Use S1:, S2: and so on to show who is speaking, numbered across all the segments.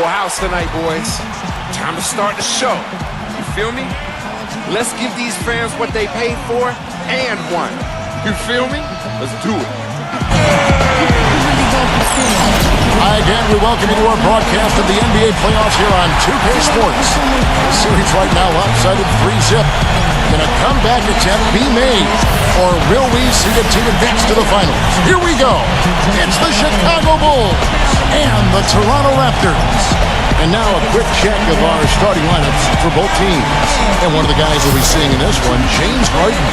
S1: full house tonight, boys. Time to start the show. You feel me? Let's give these fans what they paid for and won. You feel me? Let's do it.
S2: Hi again, we welcome you to our broadcast of the NBA playoffs here on 2K Sports. The series right now lopsided 3-0. Can a comeback attempt be made, or will we see a team advance to the finals? Here we go. It's the Chicago Bulls and the Toronto Raptors. And now a quick check of our starting lineups for both teams. And one of the guys we'll be seeing in this one, James Harden.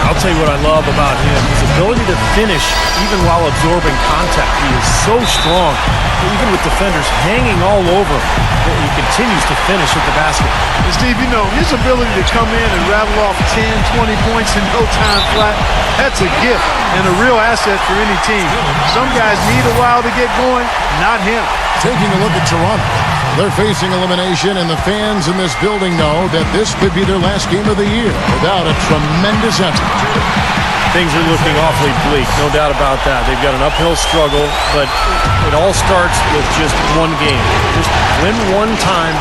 S3: I'll tell you what I love about him. His ability to finish even while absorbing contact. He is so strong. Even with defenders hanging all over him, he continues to finish at the basket.
S4: And Steve, you know, his ability to come in and rattle off 10, 20 points in no time flat, that's a gift and a real asset for any team. Some guys need a while to get going, not him.
S2: Taking a look at Toronto. They're facing elimination, and the fans in this building know that this could be their last game of the year without a tremendous effort.
S3: Things are looking awfully bleak, no doubt about that. They've got an uphill struggle, but it all starts with just one game. Just win one time,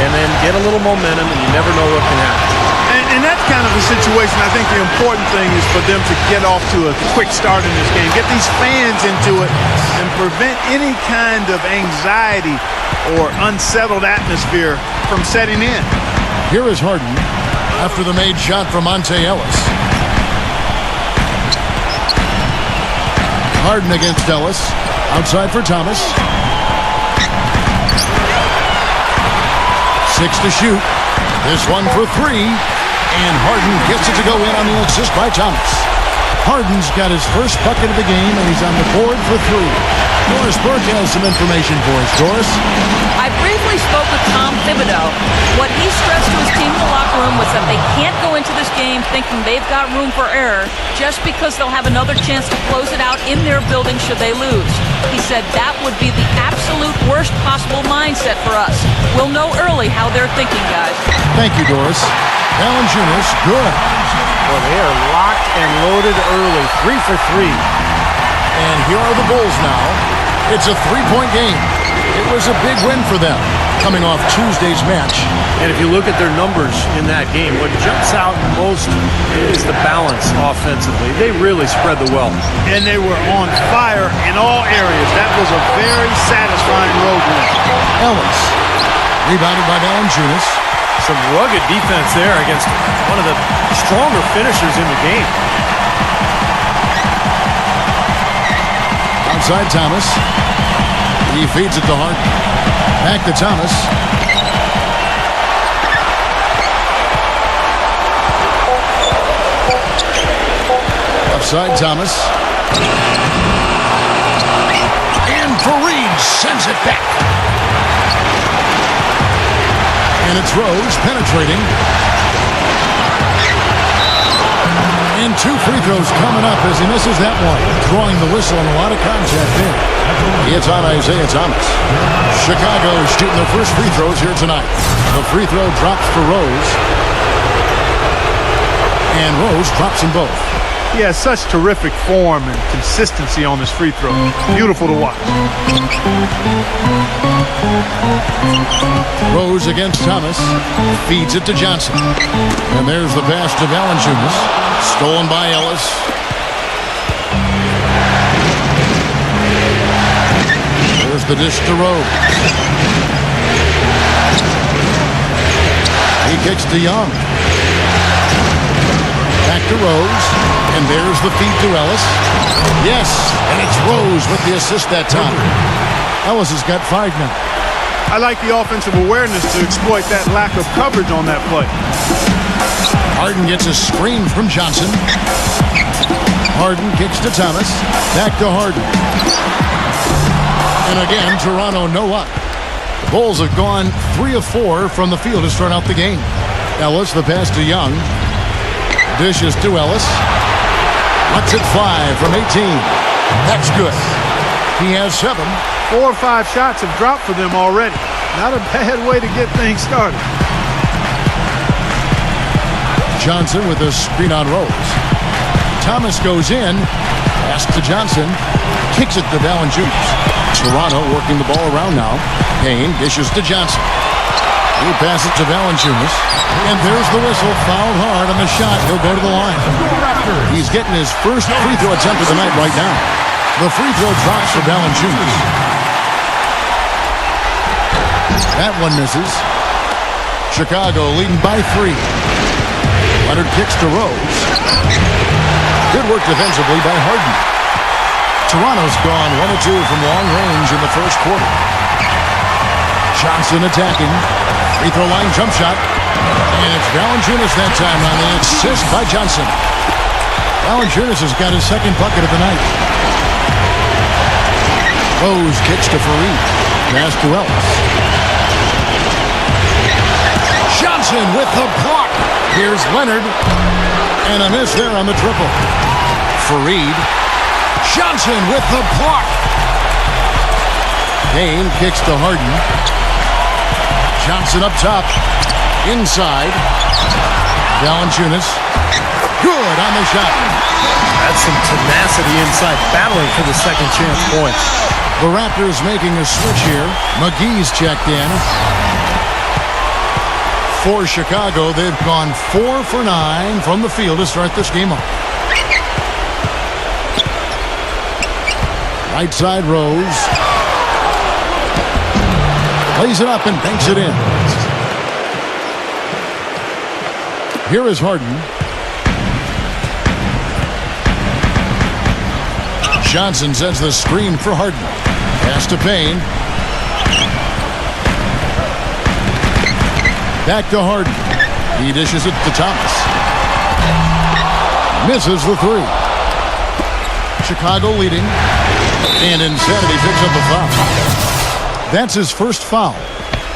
S3: and then get a little momentum, and you never know what can happen.
S4: And that's kind of a situation. I think the important thing is for them to get off to a quick start in this game. Get these fans into it and prevent any kind of anxiety or unsettled atmosphere from setting in.
S2: Here is Harden after the made shot from Monte Ellis. Harden against Ellis. Outside for Thomas. 6 to shoot. This one for 3. And Harden gets it to go in on the assist by Thomas. Harden's got his first bucket of the game, and he's on the board for 3. Doris Burke has some information for us. Doris?
S5: I briefly spoke with Tom Thibodeau. What he stressed to his team in the locker room was that they can't go into this game thinking they've got room for error just because they'll have another chance to close it out in their building should they lose. He said that would be the absolute worst possible mindset for us. We'll know early how they're thinking, guys.
S2: Thank you, Doris. Valanciunas, good.
S3: Well, they are locked and loaded early. 3 for 3.
S2: And here are the Bulls now. It's a 3-point game. It was a big win for them, coming off Tuesday's match.
S3: And if you look at their numbers in that game, what jumps out most is the balance offensively. They really spread the wealth.
S4: And they were on fire in all areas. That was a very satisfying road win.
S2: Ellis, rebounded by Valanciunas.
S3: Some rugged defense there against one of the stronger finishers in the game.
S2: Outside Thomas. He feeds it to Harden. Back to Thomas. Upside Thomas. And Fareed sends it back. And it's Rose penetrating. And 2 free throws coming up as he misses that one. Drawing the whistle and a lot of contact there. It's on Isaiah Thomas. Chicago shooting their first free throws here tonight. The free throw drops for Rose. And Rose drops them both.
S4: He has such terrific form and consistency on his free throw. Beautiful to watch.
S2: Rose against Thomas. Feeds it to Johnson. And there's the pass to Valanciunas. Stolen by Ellis. There's the dish to Rose. He kicks to Young. Back to Rose. And there's the feed to Ellis. Yes, and it's Rose with the assist that time. Ellis has got 5 now.
S4: I like the offensive awareness to exploit that lack of coverage on that play.
S2: Harden gets a screen from Johnson. Harden kicks to Thomas. Back to Harden. And again, Toronto no up. The Bulls have gone 3 of 4 from the field to start out the game. Ellis, the pass to Young. Dishes to Ellis. Lets it fly from 18. That's good. He has 7.
S4: 4 or 5 shots have dropped for them already. Not a bad way to get things started.
S2: Johnson with a screen on Rose. Thomas goes in. Pass to Johnson. Kicks it to Valanciunas. Toronto working the ball around now. Payne dishes to Johnson. He passes to Valanciunas. And there's the whistle. Fouled hard on the shot. He'll go to the line. He's getting his first free throw attempt of the night right now. The free throw drops for Valanciunas. That one misses. Chicago leading by 3. Leonard kicks to Rose. Good work defensively by Harden. Toronto's gone 1 of 2 from long range in the first quarter. Johnson attacking. Free throw line jump shot. And it's Valanciunas that time on the assist by Johnson. Valanciunas has got his second bucket of the night. Rose kicks to Fareed. Pass to Ellis. Johnson with the block. Here's Leonard. And a miss there on the triple. Fareed. Johnson with the block. Payne kicks to Harden. Johnson up top. Inside. Valanciunas. Good on the shot.
S3: That's some tenacity inside, battling for the second chance points.
S2: The Raptors making a switch here. McGee's checked in. For Chicago, they've gone 4 for 9 from the field to start this game off. Right side, Rose. Plays it up and banks it in. Here is Harden. Johnson sends the screen for Harden. Pass to Payne. Back to Harden. He dishes it to Thomas. Misses the 3. Chicago leading. And Insanity picks up the foul. That's his first foul.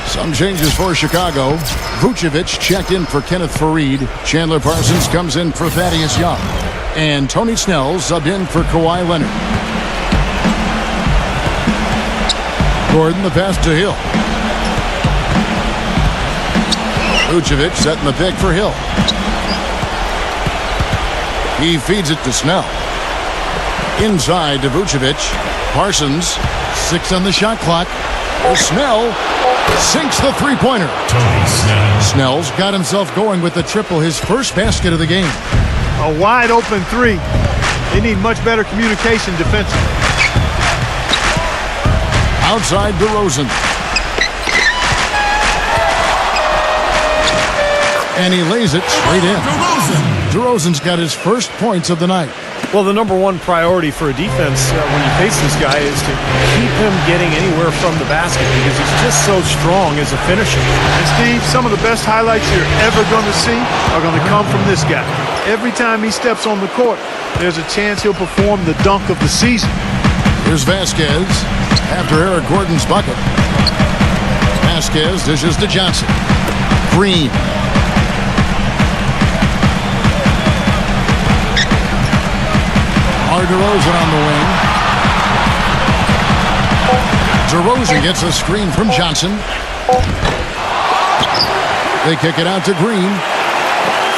S2: Some changes for Chicago. Vucevic checked in for Kenneth Fareed. Chandler Parsons comes in for Thaddeus Young. And Tony Snell subbed in for Kawhi Leonard. Gordon the pass to Hill. Vucevic setting the pick for Hill. He feeds it to Snell. Inside to Vucevic. Parsons, 6 on the shot clock. Snell sinks the three-pointer. Snell's got himself going with the triple, his first basket of the game.
S4: A wide open 3. They need much better communication defensively.
S2: Outside DeRozan. And he lays it straight in. DeRozan's got his first points of the night.
S3: Well, the number one priority for a defense when you face this guy is to keep him getting anywhere from the basket because he's just so strong as a finisher.
S4: And Steve, some of the best highlights you're ever going to see are going to come from this guy. Every time he steps on the court, there's a chance he'll perform the dunk of the season.
S2: Here's Vasquez after Eric Gordon's bucket. Vasquez dishes to Johnson. Green. DeRozan on the wing. DeRozan gets a screen from Johnson. They kick it out to Green.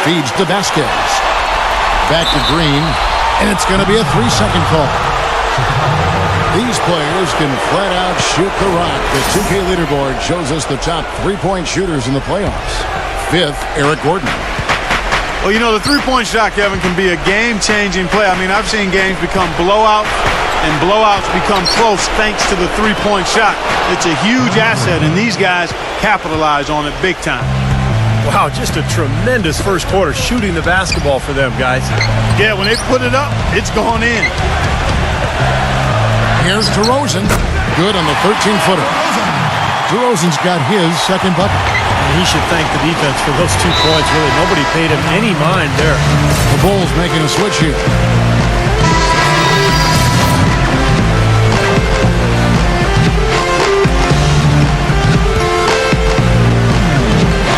S2: Feeds to Vasquez. Back to Green. And it's going to be a 3-second call. These players can flat out shoot the rock. The 2K leaderboard shows us the top 3-point shooters in the playoffs. 5th, Eric Gordon.
S4: Well, you know, the three-point shot, Kevin, can be a game-changing play. I mean, I've seen games become blowouts, and blowouts become close thanks to the three-point shot. It's a huge asset, and these guys capitalize on it big time.
S3: Wow, just a tremendous first quarter shooting the basketball for them, guys.
S4: Yeah, when they put it up, it's going in.
S2: Here's DeRozan. Good on the 13-footer. DeRozan's got his second bucket.
S3: He should thank the defense for those 2 points. Really, nobody paid him any mind there.
S2: The Bulls making a switch here.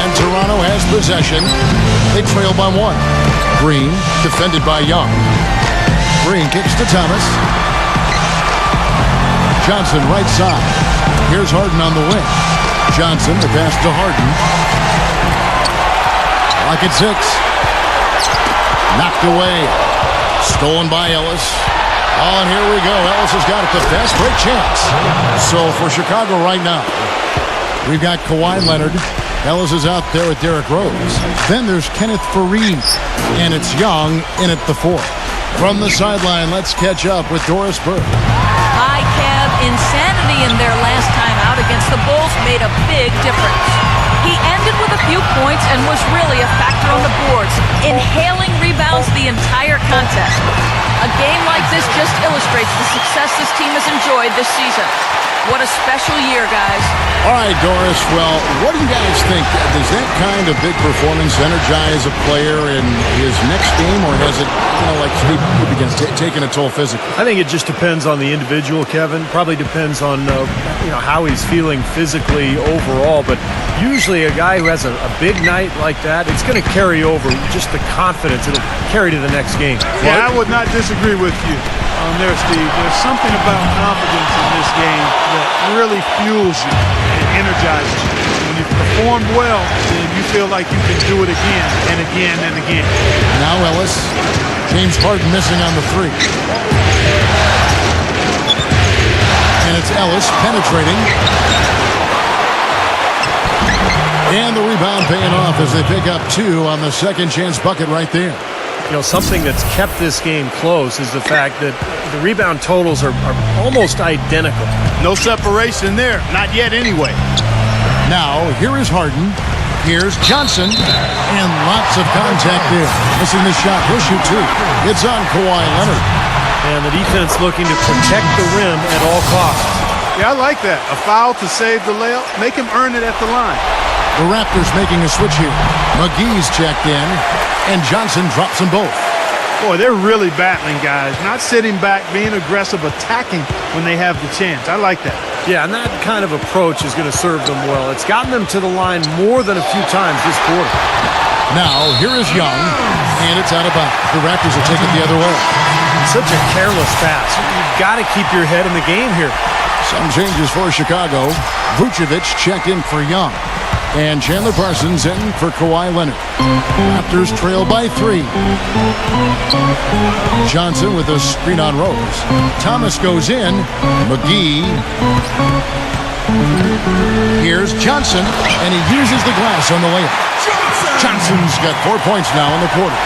S2: And Toronto has possession. They trail by 1. Green, defended by Young. Green kicks to Thomas. Johnson right side. Here's Harden on the wing. Johnson, the pass to Harden. Clock at 6. Knocked away. Stolen by Ellis. Oh, and here we go. Ellis has got it. The fast break chance. So for Chicago right now, we've got Kawhi Leonard. Ellis is out there with Derrick Rose. Then there's Kenneth Faried, and it's Young in at the 4. From the sideline, let's catch up with Doris Burke.
S5: Hi, Kev. Insanity in their last time out against the Bulls made a big difference. He ended with a few points and was really a factor on the boards, inhaling rebounds the entire contest. A game like this just illustrates the success this team has enjoyed this season. What a special year, guys.
S2: All right, Doris. Well, what do you guys think? Does that kind of big performance energize a player in his next game, or has it, begins taking a toll physically?
S3: I think it just depends on the individual, Kevin. Probably depends on how he's feeling physically overall. But usually, a guy who has a big night like that, it's going to carry over. Just the confidence it'll carry to the next game.
S4: Yeah, I would not disagree with you on there, Steve. There's something about confidence in this game that really fuels you and energizes you. When you've performed well, then you feel like you can do it again and again and again.
S2: Now Ellis. James Harden missing on the 3. And it's Ellis penetrating. And the rebound paying off as they pick up 2 on the second chance bucket right there.
S3: Something that's kept this game close is the fact that the rebound totals are almost identical.
S4: No separation there. Not yet anyway.
S2: Now, here is Harden. Here's Johnson. And lots of contact there. Missing the shot. He'll shoot 2. It's on Kawhi Leonard.
S3: And the defense looking to protect the rim at all costs.
S4: Yeah, I like that. A foul to save the layup. Make him earn it at the line.
S2: The Raptors making a switch here. McGee's checked in, and Johnson drops them both.
S4: Boy, they're really battling, guys. Not sitting back, being aggressive, attacking when they have the chance. I like that.
S3: Yeah, and that kind of approach is going to serve them well. It's gotten them to the line more than a few times this quarter.
S2: Now, here is Young, and it's out of bounds. The Raptors will take it the other way.
S3: Such a careless pass. You've got to keep your head in the game here.
S2: Some changes for Chicago. Vucevic checked in for Young. And Chandler Parsons in for Kawhi Leonard. Raptors trail by 3. Johnson with a screen on Rose. Thomas goes in. McGee. Here's Johnson, and he uses the glass on the layup. Johnson's got 4 points now in the quarter.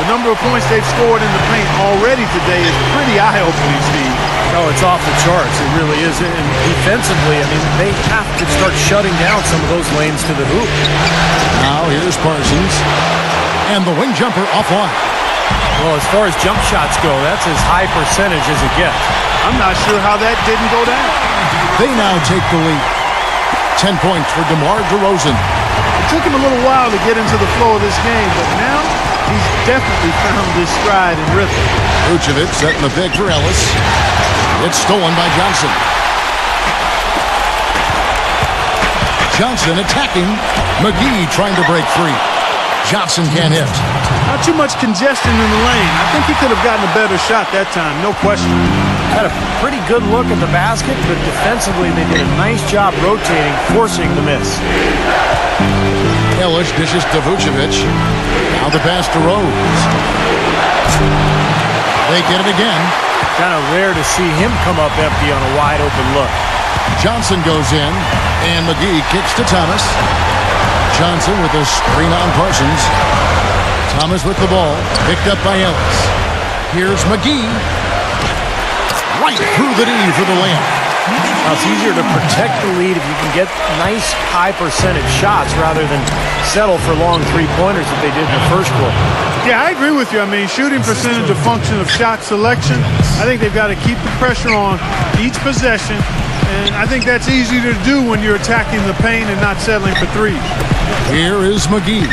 S4: The number of points they've scored in the paint already today is pretty eye-opening, Steve.
S3: Oh, it's off the charts. It really is. And defensively, they have to start shutting down some of those lanes to the hoop.
S2: Now here's Parsons. And the wing jumper offline.
S3: Well, as far as jump shots go, that's as high percentage as it gets.
S4: I'm not sure how that didn't go down.
S2: They now take the lead. 10 points for DeMar DeRozan.
S4: It took him a little while to get into the flow of this game, but now he's definitely found his stride and rhythm.
S2: Vucevic setting the pick for Ellis. It's stolen by Johnson. Johnson attacking. McGee trying to break free. Johnson can't hit.
S4: Not too much congestion in the lane. I think he could have gotten a better shot that time, no question.
S3: Had a pretty good look at the basket, but defensively they did a nice job rotating, forcing the miss.
S2: Ellis dishes to Vucevic. Now the pass to Rose. They get it again.
S3: Kind of rare to see him come up empty on a wide open look.
S2: Johnson goes in, and McGee kicks to Thomas. Johnson with a screen on Parsons. Thomas with the ball, picked up by Ellis. Here's McGee. Right through the knee for the layup.
S3: Now it's easier to protect the lead if you can get nice high percentage shots rather than settle for long three-pointers that they did in the first quarter.
S4: Yeah, I agree with you. Shooting percentage a function of shot selection. I think they've got to keep the pressure on each possession, and I think that's easy to do when you're attacking the paint and not settling for threes.
S2: Here is McGee.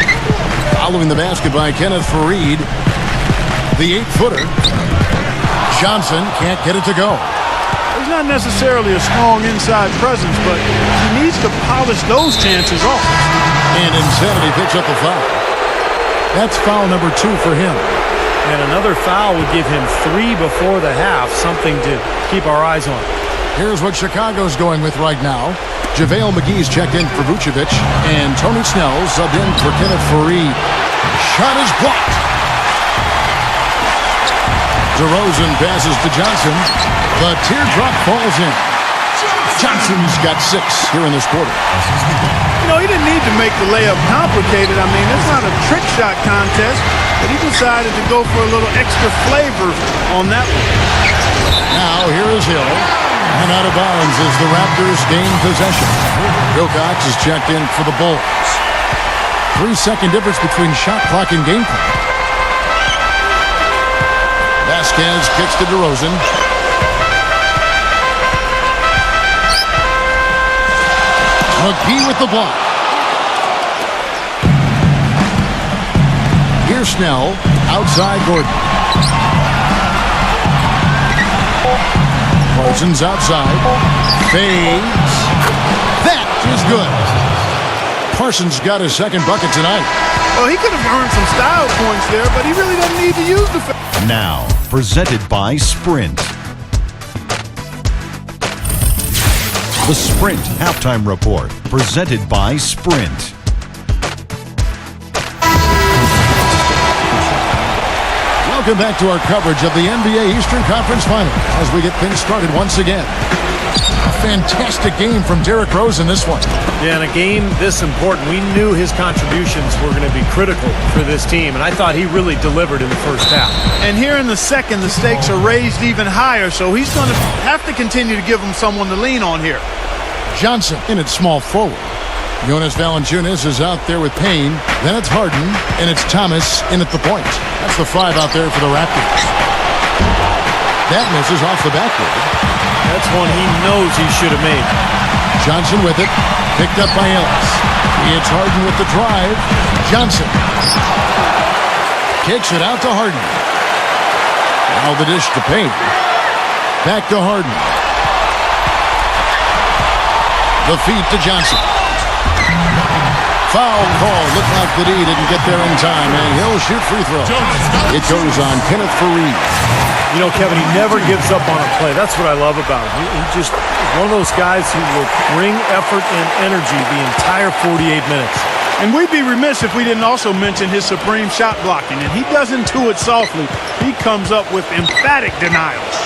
S2: Following the basket by Kenneth Faried. The 8-footer. Johnson can't get it to go.
S4: He's not necessarily a strong inside presence, but he needs to polish those chances off.
S2: And Insanity picks up the foul. That's foul number 2 for him.
S3: And another foul would give him 3 before the half, something to keep our eyes on.
S2: Here's what Chicago's going with right now. JaVale McGee's checked in for Vucevic, and Tony Snell subbed in for Kenneth Faried. Shot is blocked. DeRozan passes to Johnson. The teardrop falls in. Johnson's got 6 here in this quarter.
S4: You know, he didn't need to make the layup complicated. I mean, it's not a trick shot contest, but he decided to go for a little extra flavor on that one.
S2: Now, here is Hill. And out of bounds as the Raptors gain possession. Wilcox is checked in for the Bulls. 3-second difference between shot clock and game clock. Vasquez kicks to DeRozan. McGee with the block. Here's Snell. Outside Gordon. Parsons outside. Fades. That is good. Parsons got his second bucket tonight.
S4: Well, he could have earned some style points there, but he really doesn't need to use the...
S6: Now, presented by Sprint. The Sprint Halftime Report, presented by Sprint.
S2: Welcome back to our coverage of the NBA Eastern Conference Final as we get things started once again. A fantastic game from Derrick Rose in this one.
S3: Yeah, in a game this important, we knew his contributions were going to be critical for this team, and I thought he really delivered in the first half.
S4: And here in the second, the stakes are raised even higher, so he's going to have to continue to give them someone to lean on here.
S2: Johnson in at small forward. Jonas Valanciunas is out there with Payne. Then it's Harden, and it's Thomas in at the point. That's the 5 out there for the Raptors. That misses off the backboard.
S3: That's one he knows he should have made.
S2: Johnson with it. Picked up by Ellis. It's Harden with the drive. Johnson kicks it out to Harden. Now the dish to Payne. Back to Harden. The feed to Johnson. Foul call. Looked like the D didn't get there in time, and he'll shoot free throw. It goes on Kenneth Faried.
S3: You know, Kevin, he never gives up on a play. That's what I love about him. He just is one of those guys who will bring effort and energy the entire 48 minutes.
S4: And we'd be remiss if we didn't also mention his supreme shot blocking, and he doesn't do it softly. He comes up with emphatic denials.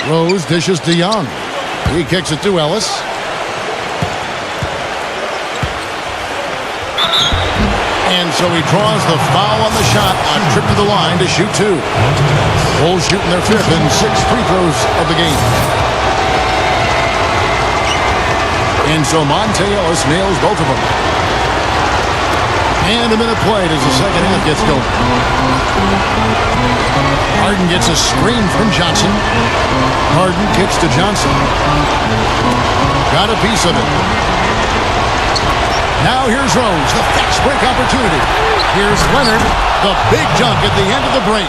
S2: Rose dishes to Young. He kicks it to Ellis. And so he draws the foul on the shot, a trip to the line to shoot 2. Bulls shooting their 5th and 6th free throws of the game. And so Monte Ellis nails both of them. And a minute played as the second half gets going. Harden gets a screen from Johnson. Harden kicks to Johnson. Got a piece of it. Now here's Rose, the fast break opportunity. Here's Leonard, the big dunk at the end of the break.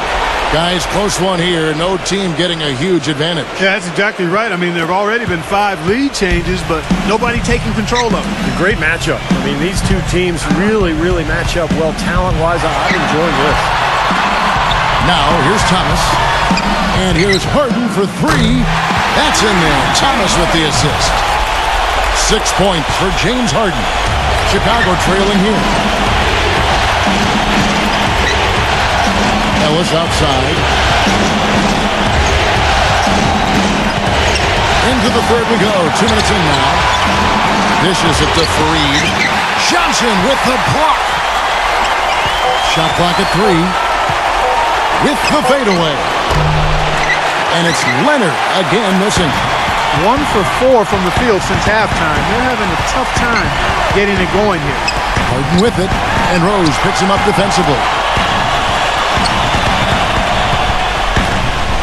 S2: Guys, close one here. No team getting a huge advantage.
S4: Yeah, that's exactly right. I mean, there have already been 5 lead changes, but nobody taking control of it.
S3: A great matchup. I mean, these two teams really match up well talent-wise. I'm enjoying this.
S2: Now here's Thomas. And here's Harden for 3. That's in there. Thomas with the assist. 6 points for James Harden. Chicago trailing here. Ellis outside. Into the third we go. 2 minutes in now. Dishes it to Faried. Johnson with the block. Shot clock at 3. With the fadeaway. And it's Leonard again missing.
S4: 1 for 4 from the field since halftime. They're having a tough time getting it going here.
S2: Harden with it, and Rose picks him up defensively.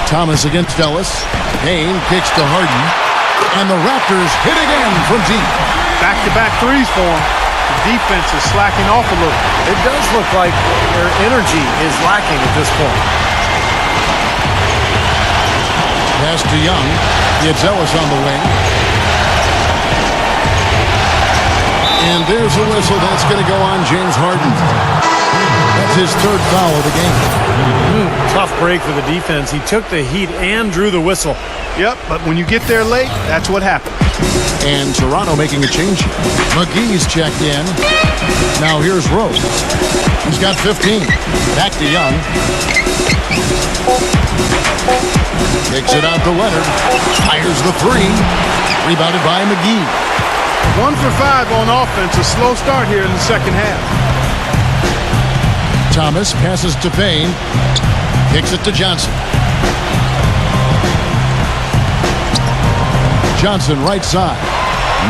S2: Thomas against Ellis. Payne kicks to Harden, and the Raptors hit again from deep.
S4: Back-to-back threes for them. The defense is slacking off a little.
S3: It does look like their energy is lacking at this point.
S2: Pass to Young. It's Ellis on the wing. And there's a whistle. That's going to go on James Harden. That's his 3rd foul of the game.
S3: Tough break for the defense. He took the heat and drew the whistle.
S4: Yep, but when you get there late, that's what happens.
S2: And Toronto making a change here. McGee's checked in. Now here's Rose. He's got 15. Back to Young. Kicks it out to Leonard. Fires the three. Rebounded by McGee.
S4: 1 for 5 on offense. A slow start here in the second half.
S2: Thomas passes to Payne. Kicks it to Johnson. Johnson right side.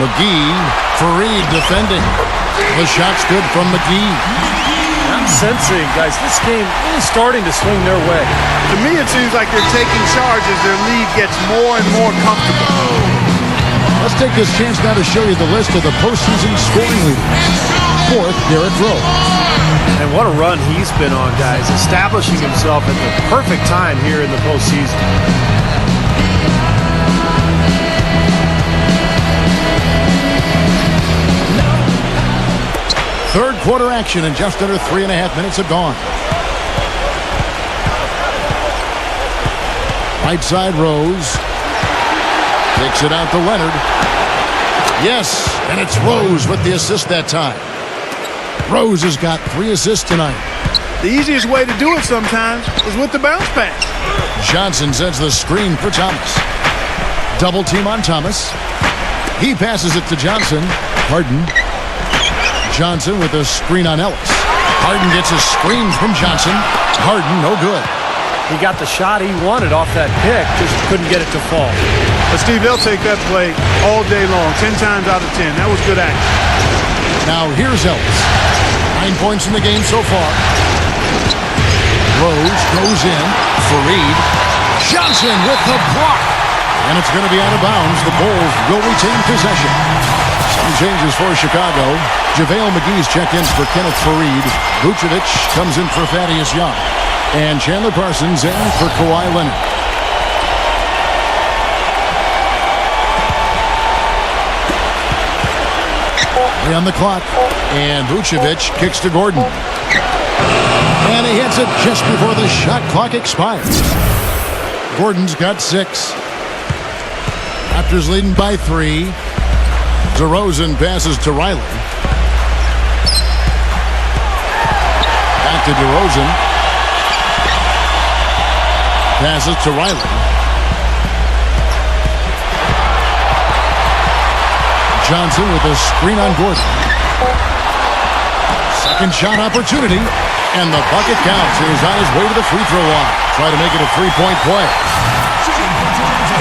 S2: McGee. Fareed defending. The shot's good from McGee.
S3: I'm sensing, guys, this game really starting to swing their way.
S4: To me, it seems like they're taking charge as their lead gets more and more comfortable.
S2: Let's take this chance now to show you the list of the postseason scoring leaders. 4th, Derrick Rose.
S3: And what a run he's been on, guys, establishing himself at the perfect time here in the postseason.
S2: Third quarter action, and just under 3.5 minutes have gone. Right side, Rose. Takes it out to Leonard. Yes, and it's Rose with the assist that time. Rose has got 3 assists tonight.
S4: The easiest way to do it sometimes is with the bounce pass.
S2: Johnson sends the screen for Thomas. Double team on Thomas. He passes it to Johnson. Harden. Johnson with a screen on Ellis. Harden gets a screen from Johnson. Harden, no good.
S3: He got the shot he wanted off that pick, just couldn't get it to fall.
S4: But Steve, they'll take that play all day long, 10 times out of 10. That was good action.
S2: Now here's Ellis. 9 points in the game so far. Rose goes in. Fareed. Johnson with the block. And it's going to be out of bounds. The Bulls will retain possession. Some changes for Chicago. JaVale McGee's check-ins for Kenneth Fareed. Vucevic comes in for Thaddeus Young. And Chandler Parsons in for Kawhi Leonard. Play on the clock. And Vucevic kicks to Gordon. And he hits it just before the shot clock expires. Gordon's got 6. Raptors leading by 3. DeRozan passes to Riley. Back to DeRozan. Passes to Riley. Johnson with a screen on Gordon. Second shot opportunity. And the bucket counts. He's on his way to the free throw line. Try to make it a 3-point play.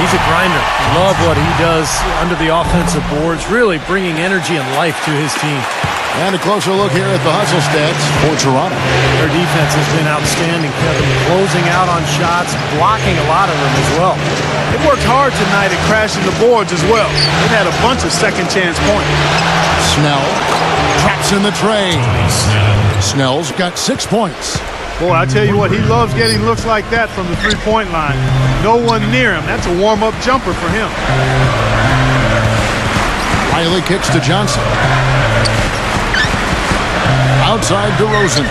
S3: He's a grinder. Love what he does under the offensive boards, really bringing energy and life to his team.
S2: And a closer look here at the hustle stats for Toronto.
S3: Their defense has been outstanding, Kevin. Closing out on shots, blocking a lot of them as well.
S4: They worked hard tonight at crashing the boards as well. They've had a bunch of second chance points.
S2: Snell drops in the tray. Snell's got 6 points.
S4: Boy, I tell you what, he loves getting looks like that from the three-point line. No one near him. That's a warm-up jumper for him.
S2: Riley kicks to Johnson. Outside DeRozan.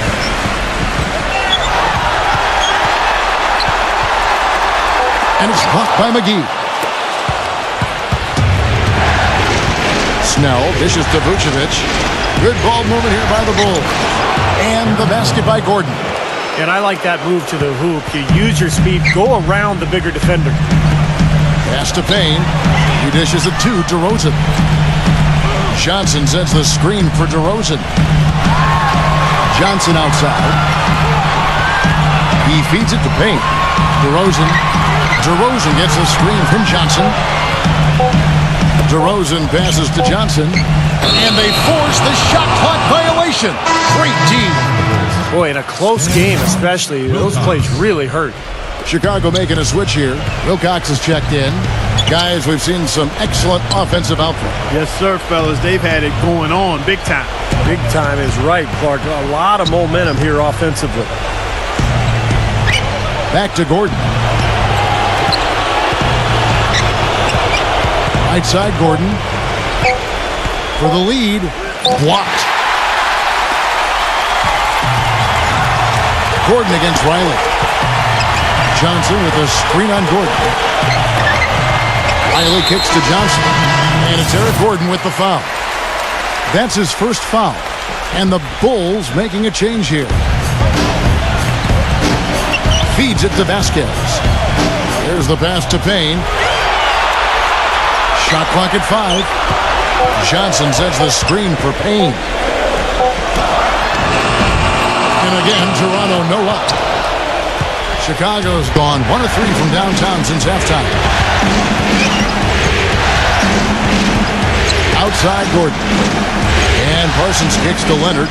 S2: And it's blocked by McGee. Snell dishes to Vucevic. Good ball movement here by the Bulls. And the basket by Gordon.
S3: And I like that move to the hoop. You use your speed, go around the bigger defender.
S2: Pass to Payne. He dishes it to DeRozan. Johnson sets the screen for DeRozan. Johnson outside. He feeds it to Payne. DeRozan gets a screen from Johnson. DeRozan passes to Johnson. And they force the shot clock violation. Great team.
S3: Boy, in a close game especially, those plays really hurt.
S2: Chicago making a switch here. Wilcox has checked in. Guys, we've seen some excellent offensive output.
S4: Yes, sir, fellas. They've had it going on big time.
S3: Big time is right, Clark. A lot of momentum here offensively.
S2: Back to Gordon. Right side, Gordon. For the lead. Blocked. Gordon against Riley. Johnson with a screen on Gordon. Riley kicks to Johnson. And it's Eric Gordon with the foul. That's his first foul. And the Bulls making a change here. feeds it to Vasquez. There's the pass to Payne. Shot clock at 5. Johnson sets the screen for Payne. And again, Toronto no luck. Chicago's gone 1 of 3 from downtown since halftime. Outside Gordon. And Parsons kicks to Leonard.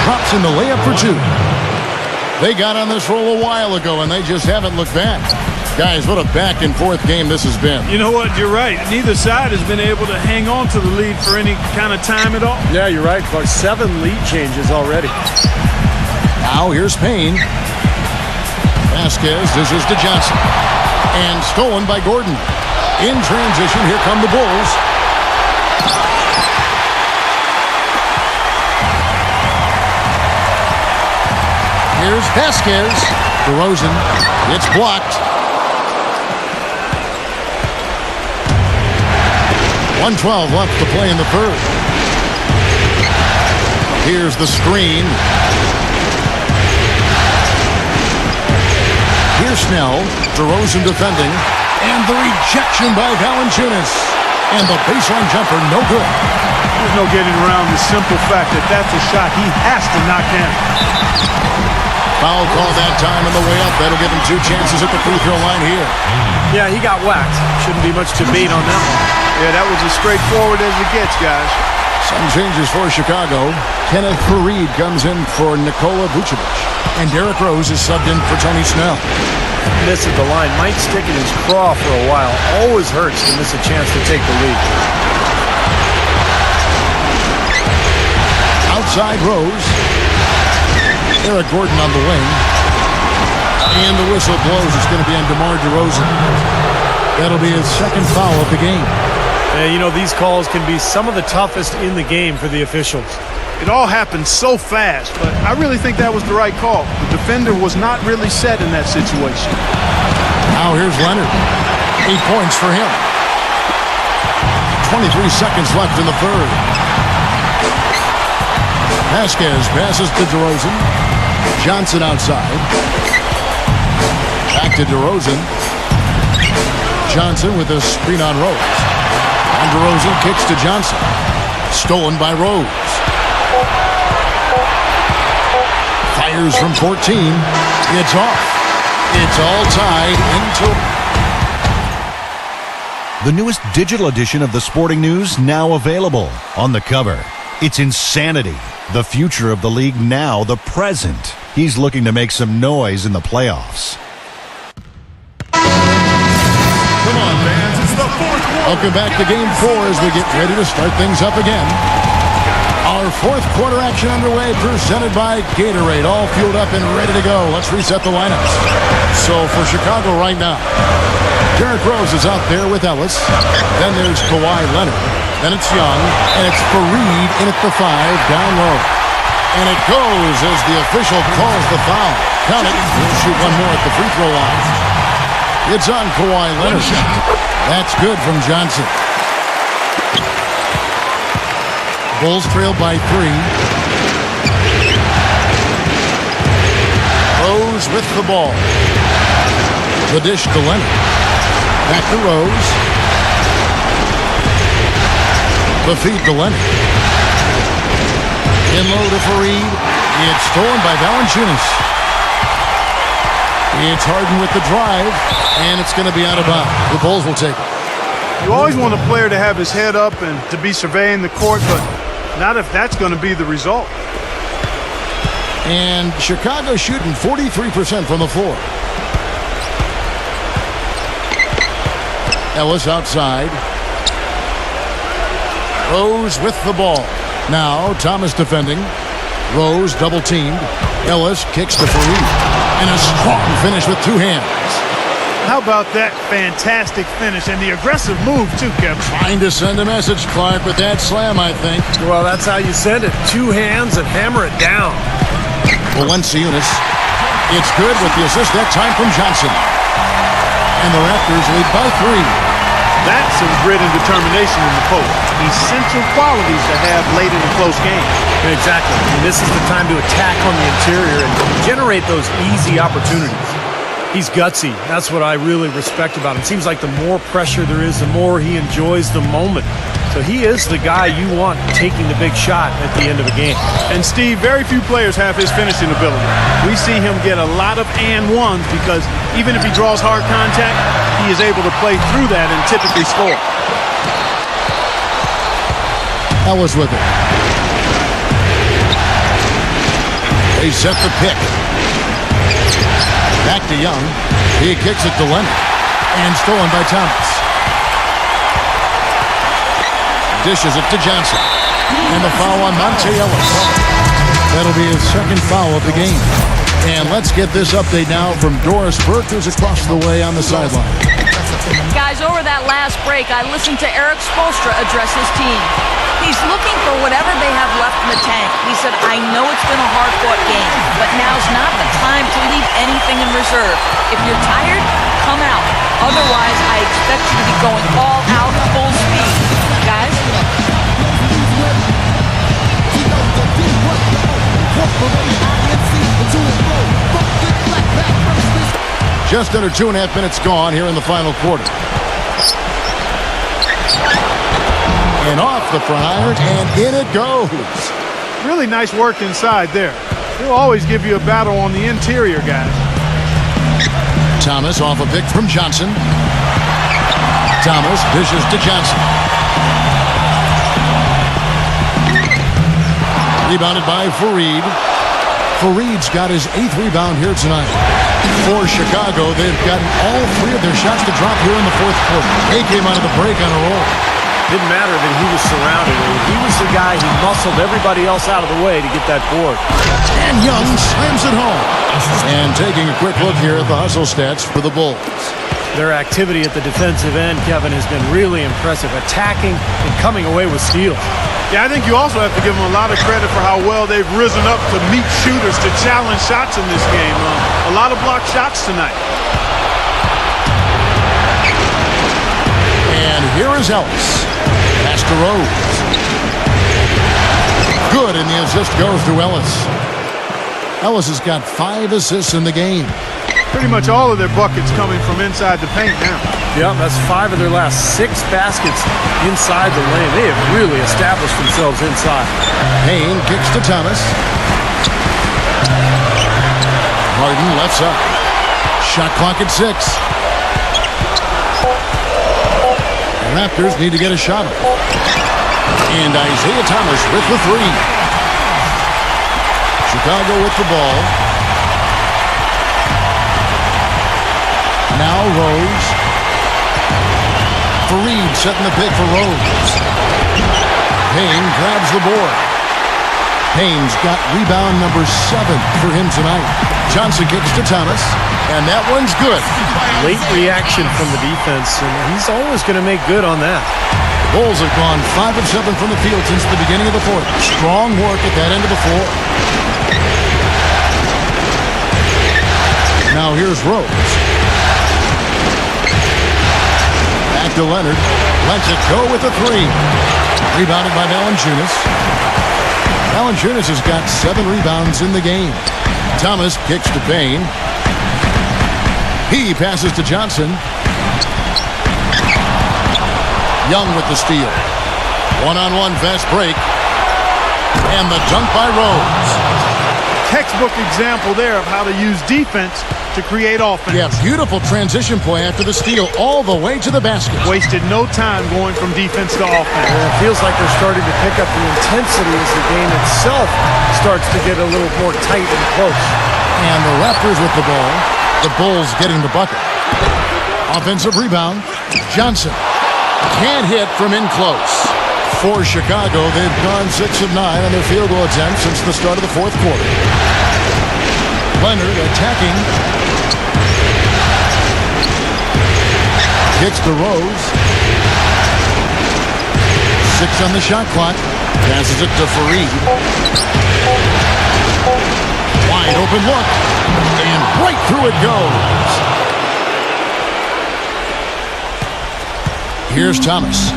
S2: Drops in the layup for 2. They got on this roll a while ago, and they just haven't looked back. Guys, what a back-and-forth game this has been.
S4: You know what? You're right. Neither side has been able to hang on to the lead for any kind of time at all.
S3: Yeah, you're right, Clark. 7 lead changes already.
S2: Now here's Payne. Vasquez, this is to Johnson. And stolen by Gordon. In transition, here come the Bulls. Here's Vasquez. DeRozan. It's blocked. 1:12 left to play in the third. Here's the screen. Here's Snell. DeRozan defending. And the rejection by Valanciunas. And the baseline jumper, no good.
S4: There's no getting around the simple fact that that's a shot he has to knock down.
S2: Foul call that time on the way up. That'll give him 2 chances at the free throw line here.
S3: Yeah, he got whacked. Shouldn't be much debate on that one.
S4: Yeah, that was as straightforward as it gets, guys.
S2: Some changes for Chicago. Kenneth Faried comes in for Nikola Vucevic. And Derrick Rose is subbed in for Tony Snell.
S3: Misses the line. Might stick in his craw for a while. Always hurts to miss a chance to take the lead.
S2: Outside Rose. Eric Gordon on the wing. And the whistle blows. It's going to be on DeMar DeRozan. That'll be his second foul of the game.
S3: You know, these calls can be some of the toughest in the game for the officials.
S4: It all happened so fast, but I really think that was the right call. The defender was not really set in that situation.
S2: Now here's Leonard. 8 points for him. 23 seconds left in the third. Vasquez passes to DeRozan. Johnson outside. Back to DeRozan. Johnson with a screen on Rose. And DeRozan kicks to Johnson. Stolen by Rose. Fires from 14. It's off. It's all tied into...
S6: The newest digital edition of the Sporting News now available. On the cover, it's insanity. The future of the league now, the present. He's looking to make some noise in the playoffs.
S2: Come on, fans. It's the fourth quarter. Welcome back to Game 4 as we get ready to start things up again. Our fourth quarter action underway, presented by Gatorade. All fueled up and ready to go. Let's reset the lineups. So for Chicago right now, Derrick Rose is out there with Ellis. Then there's Kawhi Leonard. Then it's Young. And it's Faried in at the 5, down low. And it goes as the official calls the foul. Count it. He'll shoot one more at the free throw line. It's on Kawhi Leonard. That's good from Johnson. Bulls trail by 3. Rose with the ball. The dish to Leonard. Back to Rose. The feed to Leonard. In low to Faried. It's stolen by Valanciunas. It's Harden with the drive, and it's going to be out of bounds. The Bulls will take it.
S4: You always want a player to have his head up and to be surveying the court, but not if that's going to be the result.
S2: And Chicago shooting 43% from the floor. Ellis outside. Rose with the ball. Now Thomas defending. Rose double teamed. Ellis kicks to Faried. And a strong finish with 2 hands.
S4: How about that fantastic finish and the aggressive move too, Kevin?
S2: Trying to send a message, Clark, with that slam, I think.
S3: Well, that's how you send it. 2 hands and hammer it down.
S2: Valanciunas. It's good with the assist that time from Johnson. And the Raptors lead by 3.
S4: That's some grit and determination in the post. essential qualities to have late in a close game.
S3: Exactly. And this is the time to attack on the interior and generate those easy opportunities. He's gutsy. That's what I really respect about him. Seems like the more pressure there is, the more he enjoys the moment. So he is the guy you want taking the big shot at the end of a game.
S4: And Steve, very few players have his finishing ability. We see him get a lot of and ones because even if he draws hard contact, he is able to play through that and typically score.
S2: Ellis with it. They set the pick. Back to Young. He kicks it to Leonard. And stolen by Thomas. Dishes it to Johnson. And the foul on Monte Ellis. That'll be his second foul of the game. And let's get this update now from Doris Burke, who's across the way on the sideline.
S5: Guys, over that last break, I listened to Eric Spoelstra address his team. He's looking for whatever they have left in the tank. He said, I know it's been a hard-fought game, but now's not the time to leave anything in reserve. If you're tired, come out. Otherwise, I expect you to be going all out full speed. Guys?
S2: Just under 2.5 minutes gone here in the final quarter. And off the front iron, and in it goes.
S4: Really nice work inside there. He'll always give you a battle on the interior, guys.
S2: Thomas off a pick from Johnson. Thomas dishes to Johnson. Rebounded by Fareed. Fareed's got his 8th rebound here tonight. For Chicago, they've gotten all 3 of their shots to drop here in the fourth quarter. They came out of the break on a roll.
S3: Didn't matter that he was surrounded. He was the guy who muscled everybody else out of the way to get that board.
S2: And Young slams it home. And taking a quick look here at the hustle stats for the Bulls.
S3: Their activity at the defensive end, Kevin, has been really impressive. Attacking and coming away with steals.
S4: Yeah, I think you also have to give them a lot of credit for how well they've risen up to meet shooters to challenge shots in this game. A lot of blocked shots tonight.
S2: And here is Ellis. Pass to Rose. Good, and the assist goes to Ellis. Ellis has got 5 assists in the game.
S4: Pretty much all of their buckets coming from inside the paint now.
S3: Yeah, that's 5 of their last 6 baskets inside the lane. They have really established themselves inside.
S2: Payne kicks to Thomas. Harden left side. Shot clock at 6. The Raptors need to get a shot up. And Isaiah Thomas with the 3. Chicago with the ball. Now Rose. Fareed setting the pick for Rose. Payne grabs the board. Payne's got rebound number 7 for him tonight. Johnson kicks to Thomas, and that one's good.
S3: Late reaction from the defense, and he's always going to make good on that.
S2: The Bulls have gone 5 of 7 from the field since the beginning of the fourth. Strong work at that end of the floor. Now here's Rose. Back to Leonard. Lets it go with the 3. Rebounded by Valanciunas. Valanciunas has got 7 rebounds in the game. Thomas kicks to Payne. He passes to Johnson. Young with the steal. One-on-one fast break. And the dunk by Rose.
S4: Textbook example there of how to use defense to create offense.
S2: Yeah, beautiful transition play after the steal all the way to the basket.
S4: Wasted no time going from defense to offense.
S3: And it feels like they're starting to pick up the intensity as the game itself starts to get a little more tight and close.
S2: And the Raptors with the ball. The Bulls getting the bucket. Offensive rebound. Johnson can't hit from in close. For Chicago, they've gone 6 of 9 on their field goal attempts since the start of the fourth quarter. Leonard attacking. Kicks to Rose. 6 on the shot clock. Passes it to Fareed. Wide open look. And right through it goes. Here's Thomas.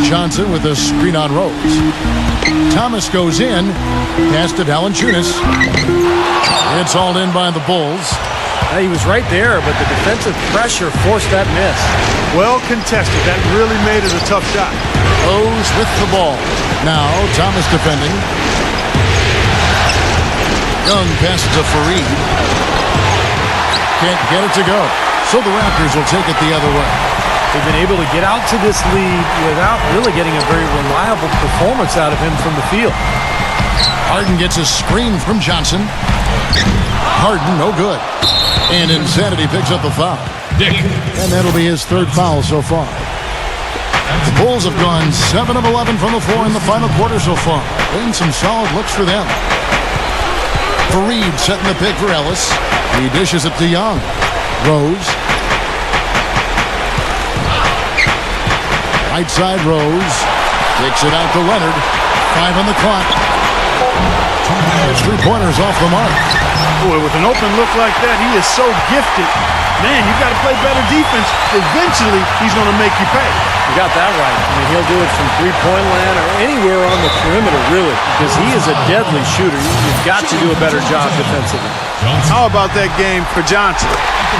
S2: Johnson with a screen on Rose. Thomas goes in. Pass to Valanciunas. It's hauled in by the Bulls.
S3: He was right there, but the defensive pressure forced that miss.
S4: Well contested. That really made it a tough shot.
S2: Rose with the ball. Now Thomas defending. Young passes to Fareed. Can't get it to go. So the Raptors will take it the other way.
S3: They've been able to get out to this lead without really getting a very reliable performance out of him from the field.
S2: Harden gets a screen from Johnson. Harden, no good. And Insanity picks up the foul. And that'll be his third foul so far. The Bulls have gone 7 of 11 from the floor in the final quarter so far. Been some solid looks for them. Fareed setting the pick for Ellis. He dishes it to Young. Rose. Right side Rose. Takes it out to Leonard. 5 on the clock. His three-pointers off the mark.
S4: Boy, with an open look like that, he is so gifted. Man, you've got to play better defense. Eventually, he's going to make you pay.
S3: You got that right. I mean, he'll do it from three-point land or anywhere on the perimeter, really, because he is a deadly shooter. You've got to do a better job defensively.
S4: How about that game for Johnson?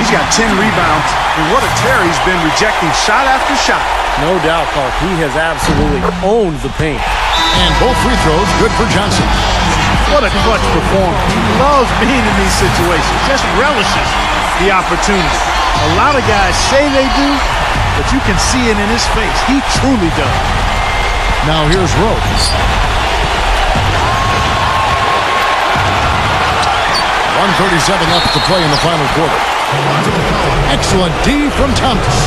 S4: He's got 10 rebounds, and what a tear he's been rejecting shot after shot.
S3: No doubt, Clark. He has absolutely owned the paint.
S2: And both free throws good for Johnson.
S4: What a clutch performance. He loves being in these situations, just relishes the opportunity. A lot of guys say they do, but you can see it in his face. He truly does.
S2: Now here's Rose. 1:37 left to play in the final quarter. Excellent D from Thomas.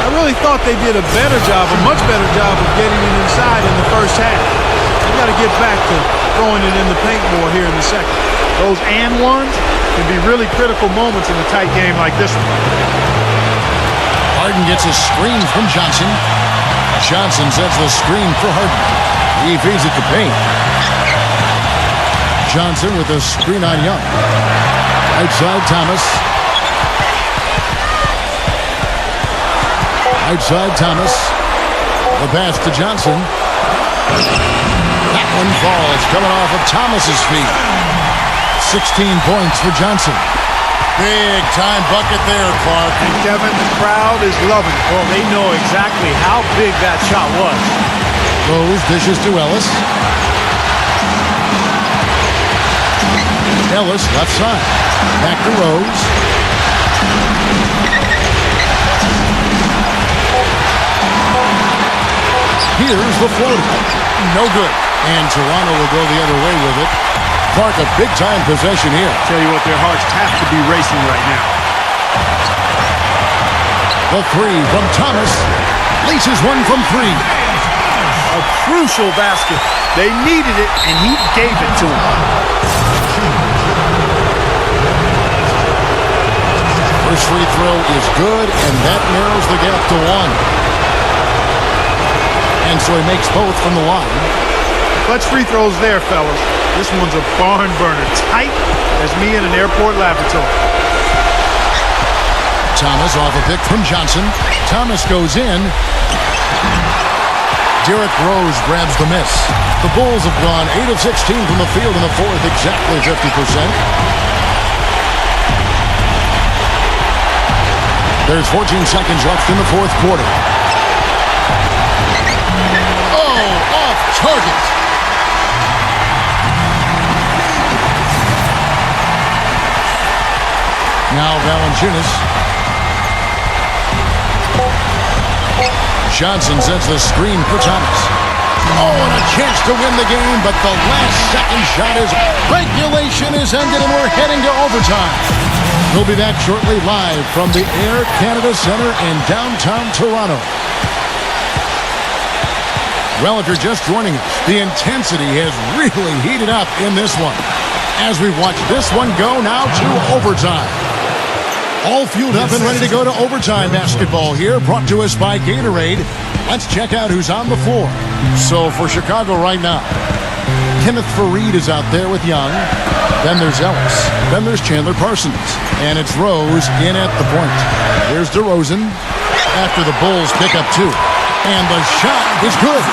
S4: I really thought they did a better job, a much better job of getting it inside in the first half. They've got to get back to throwing it in the paint more here in the second. Those and ones can be really critical moments in a tight game like this one.
S2: Harden gets a screen from Johnson. Johnson sets the screen for Harden. He feeds it to Payne. Johnson with a screen on Young. Right side Thomas. Right side Thomas. The pass to Johnson. That one falls, coming off of Thomas's feet. 16 points for Johnson. Big time bucket there, Clark.
S4: And Kevin, the crowd is loving it.
S3: Well, they know exactly how big that shot was.
S2: Rose dishes to Ellis. Ellis left side. Back to Rose. Here's the floater. No good. And Toronto will go the other way with it. Clark, a big-time possession here.
S4: Tell you what, their hearts have to be racing right now.
S2: The three from Thomas. Laces one from three.
S3: A crucial basket.
S4: They needed it, and he gave it to them.
S2: First free throw is good, and that narrows the gap to one. And so he makes both from the line.
S4: Clutch free throws there, fellas. This one's a barn burner. Tight as me in an airport laboratory.
S2: Thomas off a pick from Johnson. Thomas goes in. Derrick Rose grabs the miss. The Bulls have gone 8 of 16 from the field in the fourth, exactly 50%. There's 14 seconds left in the fourth quarter. Oh, off target. Now Valanciunas. Johnson sends the screen for Thomas. Oh, and a chance to win the game, but the last second shot is... Regulation is ended, and we're heading to overtime. We'll be back shortly live from the Air Canada Centre in downtown Toronto. Well, if you're just joining us, the intensity has really heated up in this one. As we watch this one go now to overtime. All fueled up and ready to go to overtime basketball here, brought to us by Gatorade. Let's check out who's on the floor. So for Chicago right now, Kenneth Fareed is out there with Young. Then there's Ellis. Then there's Chandler Parsons. And it's Rose in at the point. Here's DeRozan after the Bulls pick up two. And the shot is good.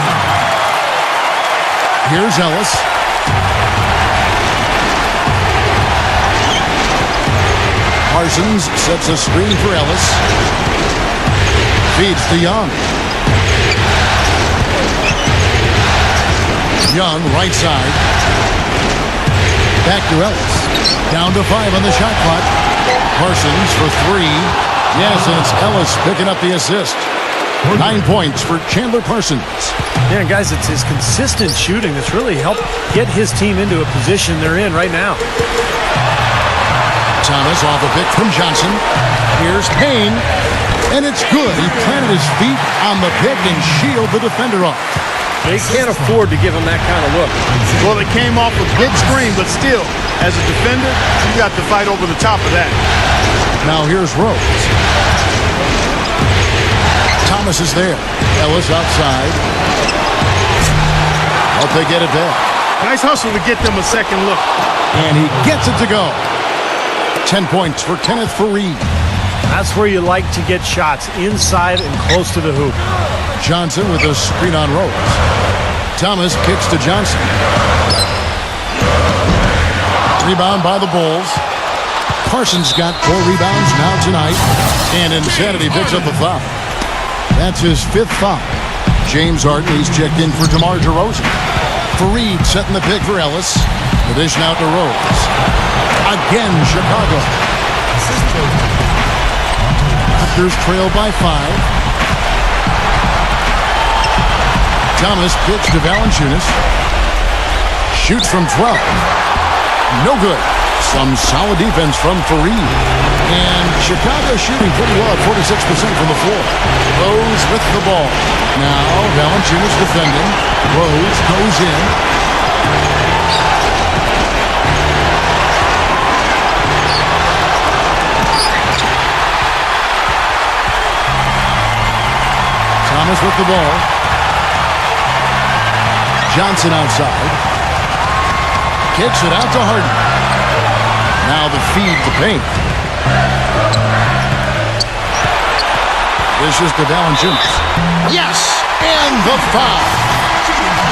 S2: Here's Ellis. Parsons sets a screen for Ellis. Feeds to Young. Young, right side. Back to Ellis. Down to 5 on the shot clock. Parsons for 3. Yes, and it's Ellis picking up the assist. 9 points for Chandler Parsons.
S3: Yeah, guys, it's his consistent shooting that's really helped get his team into a position they're in right now.
S2: Thomas off a pick from Johnson. Here's Payne. And it's good. He planted his feet on the pick and shielded the defender off.
S3: They can't afford to give him that kind of look.
S4: Well, it came off a good screen, but still, as a defender, you got to fight over the top of that.
S2: Now here's Rose. Thomas is there. Ellis outside. Hope they get it back.
S4: Nice hustle to get them a second look.
S2: And he gets it to go. 10 points for Kenneth Faried.
S3: That's where you like to get shots, inside and close to the hoop.
S2: Johnson with a screen on Rose. Thomas kicks to Johnson. Rebound by the Bulls. Parsons got 4 rebounds now tonight. And Insanity picks up a foul. That's his 5th foul. James Harden, he's checked in for DeMar DeRozan. Faried setting the pick for Ellis. The dish now to Rose. Again, Chicago. Raptors trail by 5. Thomas kicks to Valanciunas. Shoots from 12. No good. Some solid defense from Faried. And Chicago shooting pretty well at 46% from the floor. Rose with the ball. Now Valanciunas defending. Rose goes in. Thomas with the ball. Johnson outside. Kicks it out to Harden. Now the feed to Payne. This is to Valanciunas. Yes! And the foul.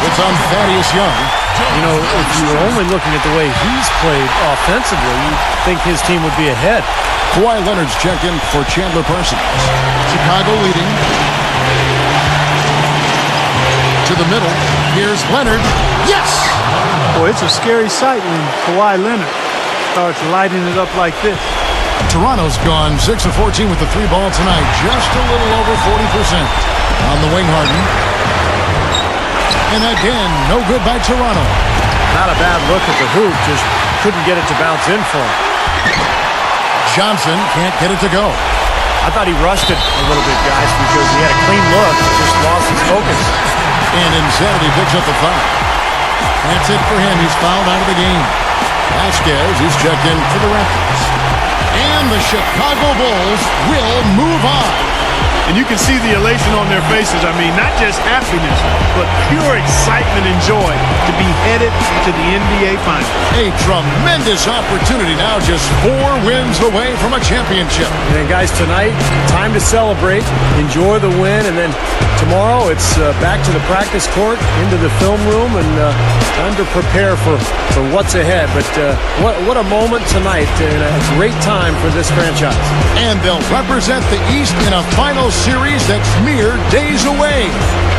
S2: It's on Thaddeus Young.
S3: You know, if you were only looking at the way he's played offensively, you'd think his team would be ahead.
S2: Kawhi Leonard's checked in for Chandler Parsons. Chicago leading. To the middle. Here's Leonard. Yes!
S4: Boy, it's a scary sight when Kawhi Leonard starts lighting it up like this.
S2: Toronto's gone 6 of 14 with the 3 ball tonight. Just a little over 40%. On the wing, Harden. And again, no good by Toronto.
S3: Not a bad look at the hoop, just couldn't get it to bounce in for him.
S2: Johnson can't get it to go.
S3: I thought he rushed it a little bit, guys, because he had a clean look, just lost his focus.
S2: And Insanity picks up the foul. That's it for him. He's fouled out of the game. Vasquez, he's checked in for the Raptors. And the Chicago Bulls will move on.
S4: And you can see the elation on their faces. I mean, not just happiness, but pure excitement and joy to be headed to the NBA Finals.
S2: A tremendous opportunity now, just 4 wins away from a championship.
S3: And guys, tonight, time to celebrate, enjoy the win, and then tomorrow it's back to the practice court, into the film room, and time to prepare for what's ahead. But what a moment tonight, and a great time for this franchise.
S2: And they'll represent the East in a final series that's mere days away.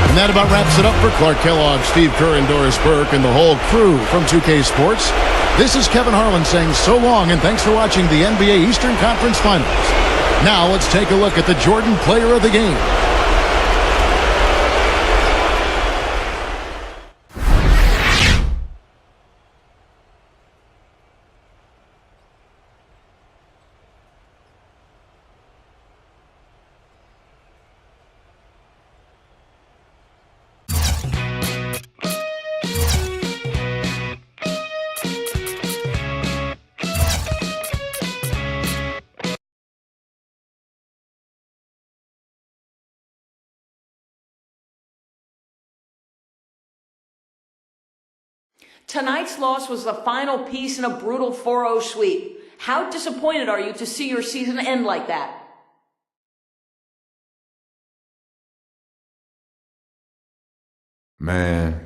S2: And that about wraps it up for Clark Kellogg, Steve Kerr, and Doris Burke, and the whole crew from 2K Sports. This is Kevin Harlan saying so long, and thanks for watching the NBA Eastern Conference Finals. Now let's take a look at the Jordan Player of the Game.
S5: Tonight's loss was the final piece in a brutal 4-0 sweep. How disappointed are you to see your season end like that?
S7: Man,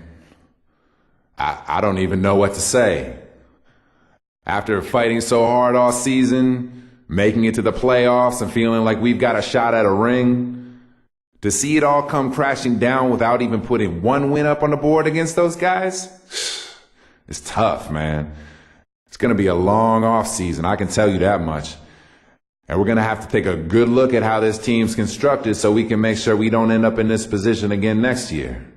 S7: I don't even know what to say. After fighting so hard all season, making it to the playoffs and feeling like we've got a shot at a ring, to see it all come crashing down without even putting one win up on the board against those guys, it's tough, man. It's going to be a long off season, I can tell you that much. And we're going to have to take a good look at how this team's constructed so we can make sure we don't end up in this position again next year.